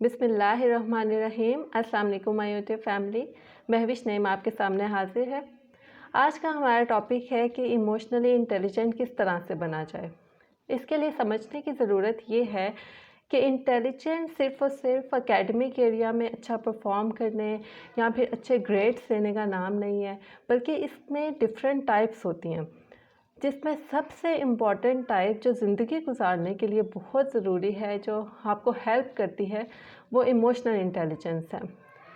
बिस्मिल्लाहिर्रहमानिर्रहीम। अस्सलाम वालेकुम my YouTube family. Mahvish Naeem आपके सामने हाजिर है। आज का हमारा टॉपिक है कि इमोशनली इंटेलिजेंट किस तरह से बना जाए। इसके लिए समझने की ज़रूरत ये है कि इंटेलिजेंट सिर्फ़ और सिर्फ एकेडमिक एरिया में अच्छा परफॉर्म करने या फिर अच्छे ग्रेड्स लेने का नाम नहीं है, बल्कि इसमें डिफरेंट टाइप्स होती हैं, जिसमें सबसे इम्पॉर्टेंट टाइप जो ज़िंदगी गुजारने के लिए बहुत ज़रूरी है, जो आपको हेल्प करती है, वो इमोशनल इंटेलिजेंस है।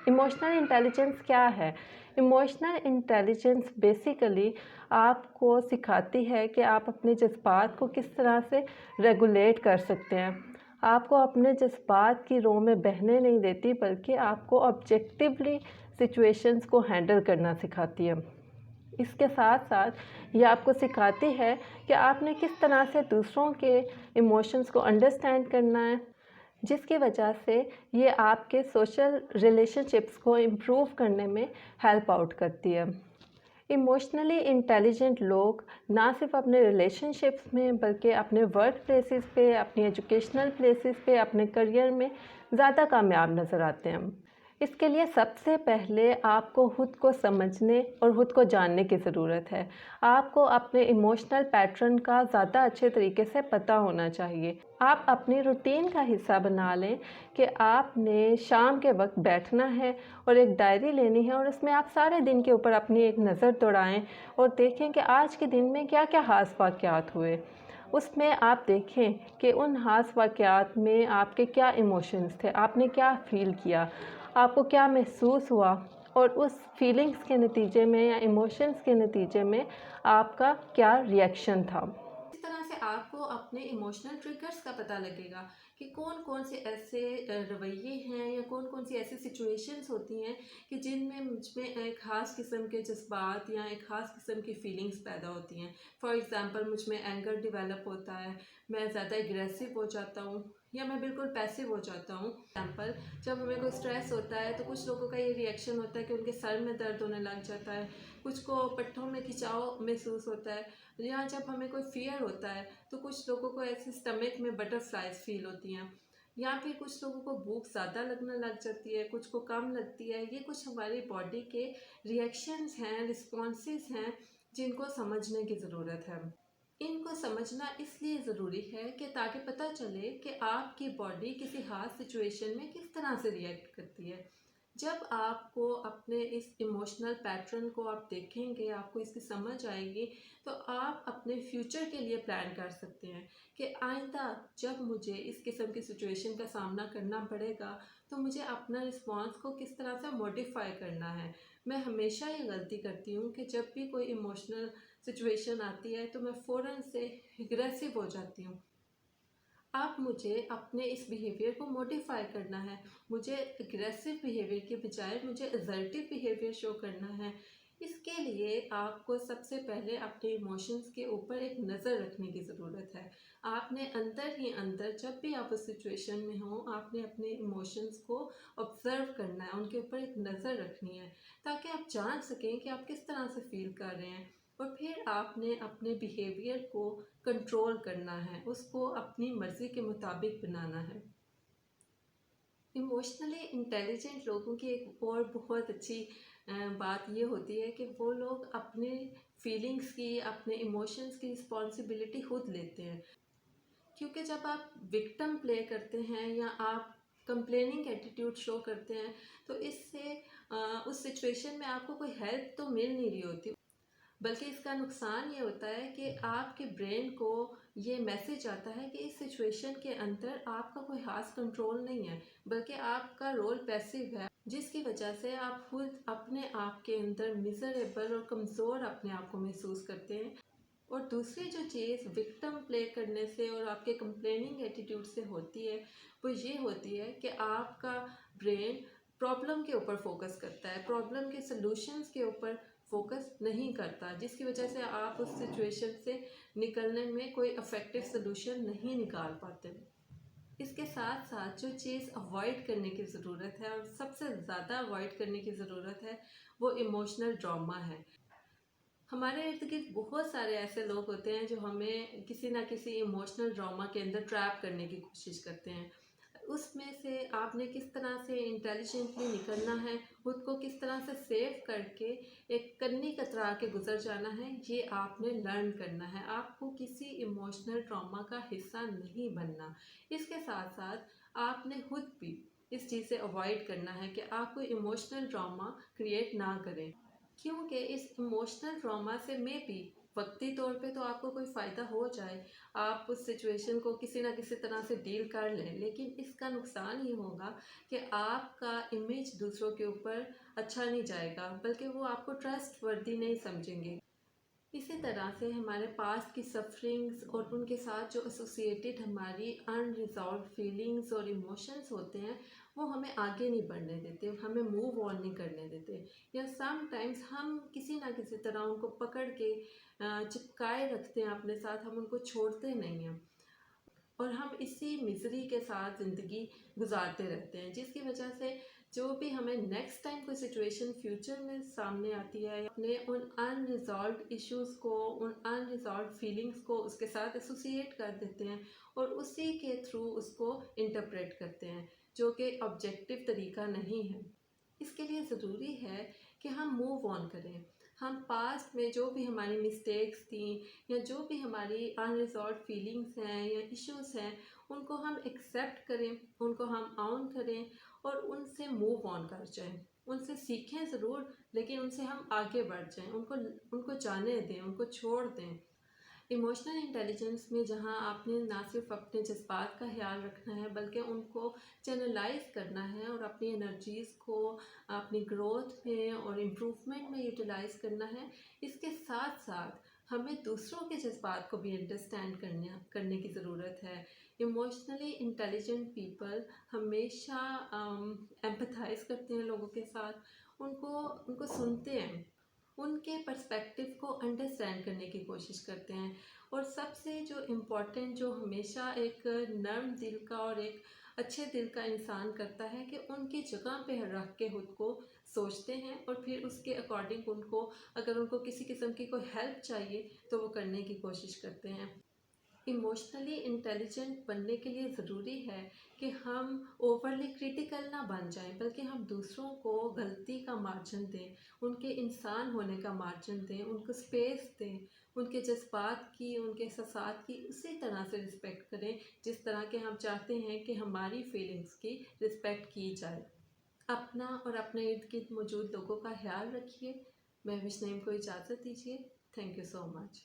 इमोशनल इंटेलिजेंस क्या है? इमोशनल इंटेलिजेंस बेसिकली आपको सिखाती है कि आप अपने जज़्बात को किस तरह से रेगुलेट कर सकते हैं। आपको अपने जज़्बात की रो में बहने नहीं देती, बल्कि आपको ऑब्जेक्टिवली सिचुएशंस को हैंडल करना सिखाती है। इसके साथ साथ ये आपको सिखाती है कि आपने किस तरह से दूसरों के इमोशंस को अंडरस्टैंड करना है, जिसकी वजह से ये आपके सोशल रिलेशनशिप्स को इम्प्रूव करने में हेल्प आउट करती है। इमोशनली इंटेलिजेंट लोग ना सिर्फ अपने रिलेशनशिप्स में, बल्कि अपने वर्क प्लेसेस पे, अपनी एजुकेशनल प्लेसेस पे, अपने करियर में ज़्यादा कामयाब नज़र आते हैं। इसके लिए सबसे पहले आपको खुद को समझने और खुद को जानने की ज़रूरत है। आपको अपने इमोशनल पैटर्न का ज़्यादा अच्छे तरीके से पता होना चाहिए। आप अपनी रूटीन का हिस्सा बना लें कि आपने शाम के वक्त बैठना है और एक डायरी लेनी है, और उसमें आप सारे दिन के ऊपर अपनी एक नज़र दौड़ाएं और देखें कि आज के दिन में क्या क्या ख़ास वाक़यात हुए। उसमें आप देखें कि उन ख़ास वाक़यात में आपके क्या इमोशंस थे, आपने क्या फ़ील किया, आपको क्या महसूस हुआ, और उस फीलिंग्स के नतीजे में या इमोशंस के नतीजे में आपका क्या रिएक्शन था। इस तरह से आपको अपने इमोशनल ट्रिगर्स का पता लगेगा कि कौन कौन से ऐसे रवैये हैं या कौन कौन सी ऐसी सिचुएशंस होती हैं कि जिनमें मुझ में एक ख़ास किस्म के जज्बात या एक ख़ास किस्म की फीलिंग्स पैदा होती हैं। फॉर एग्ज़ाम्पल, मुझ में एंगर डेवलप होता है, मैं ज़्यादा एग्रेसिव हो जाता हूँ, या मैं बिल्कुल पैसिव हो जाता हूँ। एग्जाम्पल, जब हमें कोई स्ट्रेस होता है तो कुछ लोगों का ये रिएक्शन होता है कि उनके सर में दर्द होने लग जाता है, कुछ को पट्टों में खिंचाव महसूस होता है, या जब हमें कोई फियर होता है तो कुछ लोगों को ऐसे स्टमक में बटरफ्लाइज फील होती हैं, या फिर कुछ लोगों को भूख ज़्यादा लगने लग जाती है, कुछ को कम लगती है। ये कुछ हमारी बॉडी के रिएक्शंस हैं, रिस्पॉन्सेस हैं, जिनको समझने की ज़रूरत है। इनको समझना इसलिए ज़रूरी है कि ताकि पता चले कि आपकी बॉडी किसी खास सिचुएशन में किस तरह से रिएक्ट करती है। जब आपको अपने इस इमोशनल पैटर्न को आप देखेंगे, आपको इसकी समझ आएगी, तो आप अपने फ्यूचर के लिए प्लान कर सकते हैं कि आइंदा जब मुझे इस किस्म की सिचुएशन का सामना करना पड़ेगा तो मुझे अपना रिस्पॉन्स को किस तरह से मॉडिफाई करना है। मैं हमेशा ये गलती करती हूँ कि जब भी कोई इमोशनल सिचुएशन आती है तो मैं फ़ौरन से एग्रेसिव हो जाती हूँ। अब मुझे अपने इस बिहेवियर को मॉडिफाई करना है। मुझे एग्रेसिव बिहेवियर के बजाय मुझे असर्टिव बिहेवियर शो करना है। इसके लिए आपको सबसे पहले अपने इमोशंस के ऊपर एक नज़र रखने की ज़रूरत है। आपने अंदर ही अंदर, जब भी आप उस सिचुएशन में हो, आपने अपने इमोशंस को ऑब्ज़र्व करना है, उनके ऊपर एक नज़र रखनी है, ताकि आप जान सकें कि आप किस तरह से फ़ील कर रहे हैं। और फिर आपने अपने बिहेवियर को कंट्रोल करना है, उसको अपनी मर्ज़ी के मुताबिक बनाना है। इमोशनली इंटेलिजेंट लोगों की एक और बहुत अच्छी बात ये होती है कि वो लोग अपने फीलिंग्स की, अपने इमोशंस की रिस्पॉन्सिबिलिटी खुद लेते हैं। क्योंकि जब आप विक्टिम प्ले करते हैं या आप कंप्लेनिंग एटीट्यूड शो करते हैं, तो इससे उस सिचुएशन में आपको कोई हेल्प तो मिल नहीं रही होती, बल्कि इसका नुकसान ये होता है कि आपके ब्रेन को ये मैसेज आता है कि इस सिचुएशन के अंदर आपका कोई खास कंट्रोल नहीं है, बल्कि आपका रोल पैसिव है, जिसकी वजह से आप खुद अपने आप के अंदर मिजरेबल और कमज़ोर अपने आप को महसूस करते हैं। और दूसरी जो चीज़ विक्टिम प्ले करने से और आपके कंप्लेनिंग एटीट्यूड से होती है, वो ये होती है कि आपका ब्रेन प्रॉब्लम के ऊपर फोकस करता है, प्रॉब्लम के सलूशंस के ऊपर फोकस नहीं करता, जिसकी वजह से आप उस सिचुएशन से निकलने में कोई इफ़ेक्टिव सलूशन नहीं निकाल पाते। इसके साथ साथ जो चीज़ अवॉइड करने की ज़रूरत है, और सबसे ज़्यादा अवॉइड करने की ज़रूरत है, वो इमोशनल ड्रामा है। हमारे इर्द गिर्द बहुत सारे ऐसे लोग होते हैं जो हमें किसी ना किसी इमोशनल ड्रामा के अंदर ट्रैप करने की कोशिश करते हैं। उस में से आपने किस तरह से इंटेलिजेंटली निकलना है, खुद को किस तरह से सेव करके एक कन्नी कतरा के गुजर जाना है, ये आपने लर्न करना है। आपको किसी इमोशनल ट्रॉमा का हिस्सा नहीं बनना। इसके साथ साथ आपने खुद भी इस चीज़ से अवॉइड करना है कि आप कोई इमोशनल ट्रॉमा क्रिएट ना करें, क्योंकि इस इमोशनल ट्रॉमा से मे बी वक्ती तौर पे तो आपको कोई फ़ायदा हो जाए, आप उस सिचुएशन को किसी ना किसी तरह से डील कर लें, लेकिन इसका नुकसान ये होगा कि आपका इमेज दूसरों के ऊपर अच्छा नहीं जाएगा, बल्कि वो आपको ट्रस्ट वर्दी नहीं समझेंगे। इसी तरह से हमारे पास्ट की सफरिंग्स और उनके साथ जो एसोसिएटेड हमारी अनरिजॉल्व फीलिंग्स और इमोशंस होते हैं, वो हमें आगे नहीं बढ़ने देते, हमें मूव ऑन नहीं करने देते, या सम टाइम्स हम किसी ना किसी तरह उनको पकड़ के चिपकाए रखते हैं अपने साथ, हम उनको छोड़ते नहीं हैं और हम इसी मिज़री के साथ ज़िंदगी गुजारते रहते हैं, जिसकी वजह से जो भी हमें नेक्स्ट टाइम कोई सिचुएशन फ्यूचर में सामने आती है, अपने उन अनरिजॉल्व इश्यूज़ को, उन अनरिजॉल्व फीलिंग्स को उसके साथ एसोसिएट कर देते हैं और उसी के थ्रू उसको इंटरप्रेट करते हैं, जो कि ऑब्जेक्टिव तरीका नहीं है। इसके लिए ज़रूरी है कि हम मूव ऑन करें। हम पास्ट में जो भी हमारी मिस्टेक्स थी या जो भी हमारी अनरिजॉल्व फीलिंग्स हैं या इश्यूज़ हैं, उनको हम एक्सेप्ट करें, उनको हम ऑन करें और उनसे मूव ऑन कर जाएं। उनसे सीखें ज़रूर, लेकिन उनसे हम आगे बढ़ जाएं, उनको उनको जाने दें, उनको छोड़ दें। इमोशनल इंटेलिजेंस में जहाँ आपने ना सिर्फ अपने जज्बात का ख्याल रखना है, बल्कि उनको चैनलाइज करना है और अपनी एनर्जीज़ को अपनी ग्रोथ में और इम्प्रूवमेंट में यूटिलाइज करना है। इसके साथ साथ हमें दूसरों के जज्बात को भी अंडरस्टैंड करने की ज़रूरत है। इमोशनली इंटेलिजेंट पीपल हमेशा एम्पथाइज करते हैं लोगों के साथ, उनको उनको सुनते हैं, उनके पर्सपेक्टिव को अंडरस्टैंड करने की कोशिश करते हैं और सबसे जो इम्पोर्टेंट, जो हमेशा एक नर्म दिल का और एक अच्छे दिल का इंसान करता है कि उनकी जगह पे रख के खुद को सोचते हैं और फिर उसके अकॉर्डिंग उनको, अगर उनको किसी किस्म की कोई हेल्प चाहिए तो वो करने की कोशिश करते हैं। इमोशनली इंटेलिजेंट बनने के लिए ज़रूरी है कि हम ओवरली क्रिटिकल ना बन जाएं, बल्कि हम दूसरों को गलती का मार्जिन दें, उनके इंसान होने का मार्जिन दें, उनको स्पेस दें, उनके जज्बात की, उनके एहसासात की उसी तरह से रिस्पेक्ट करें जिस तरह के हम चाहते हैं कि हमारी फीलिंग्स की रिस्पेक्ट की जाए। अपना और अपने इर्द गिर्द मौजूद लोगों का ख्याल रखिए। महविश नईम को इजाज़त दीजिए। Thank you so much.